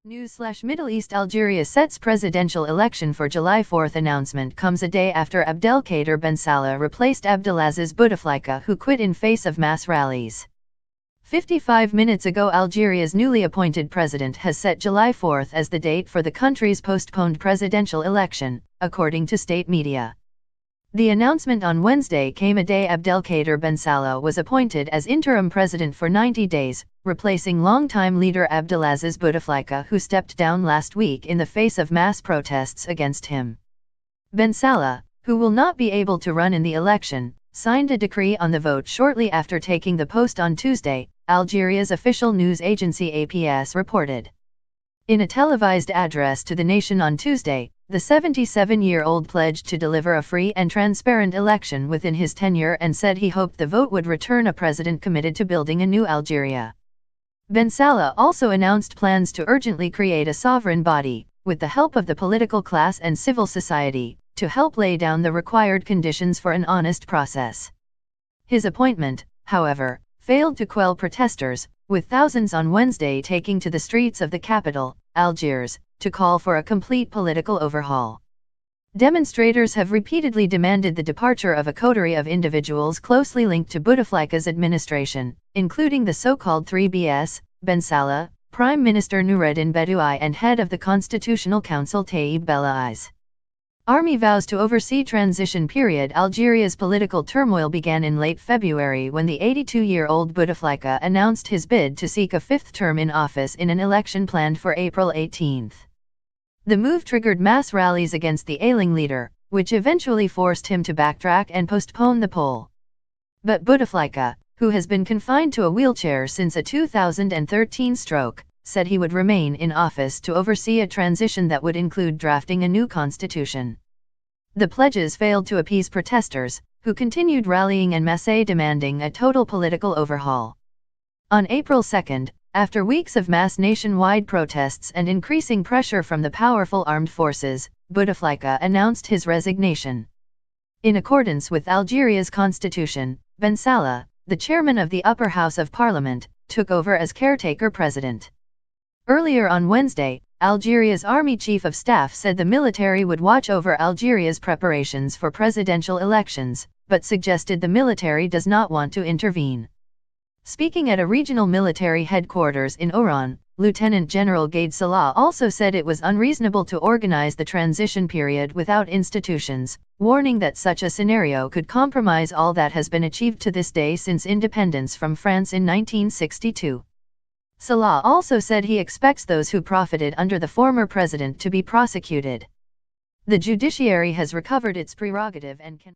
Middle East Algeria sets presidential election for July 4. Announcement comes a day after Abdelkader Ben Salah replaced Abdelaziz Bouteflika, who quit in face of mass rallies. 55 minutes ago, Algeria's newly appointed president has set July 4 as the date for the country's postponed presidential election, according to state media. The announcement on Wednesday came a day Abdelkader Ben Salah was appointed as interim president for 90 days, replacing longtime leader Abdelaziz Bouteflika, who stepped down last week in the face of mass protests against him. Ben Salah, who will not be able to run in the election, signed a decree on the vote shortly after taking the post on Tuesday, Algeria's official news agency APS reported. In a televised address to the nation on Tuesday, the 77-year-old pledged to deliver a free and transparent election within his tenure and said he hoped the vote would return a president committed to building a new Algeria. Ben Salah also announced plans to urgently create a sovereign body, with the help of the political class and civil society, to help lay down the required conditions for an honest process. His appointment, however, failed to quell protesters, with thousands on Wednesday taking to the streets of the capital, Algiers, to call for a complete political overhaul. Demonstrators have repeatedly demanded the departure of a coterie of individuals closely linked to Bouteflika's administration, including the so-called 3Bs, Ben Salah, Prime Minister Noureddin Bedoui and head of the Constitutional Council Taïb Belaiz. Army vows to oversee transition period. Algeria's political turmoil began in late February when the 82-year-old Bouteflika announced his bid to seek a fifth term in office in an election planned for April 18. The move triggered mass rallies against the ailing leader, which eventually forced him to backtrack and postpone the poll. But Bouteflika, who has been confined to a wheelchair since a 2013 stroke, said he would remain in office to oversee a transition that would include drafting a new constitution. The pledges failed to appease protesters, who continued rallying en masse demanding a total political overhaul. On April 2, after weeks of mass nationwide protests and increasing pressure from the powerful armed forces, Bouteflika announced his resignation. In accordance with Algeria's constitution, Ben Salah, the chairman of the upper house of parliament, took over as caretaker president. Earlier on Wednesday, Algeria's army chief of staff said the military would watch over Algeria's preparations for presidential elections, but suggested the military does not want to intervene. Speaking at a regional military headquarters in Oran, Lieutenant General Gaid Salah also said it was unreasonable to organize the transition period without institutions, warning that such a scenario could compromise all that has been achieved to this day since independence from France in 1962. Salah also said he expects those who profited under the former president to be prosecuted. The judiciary has recovered its prerogative and can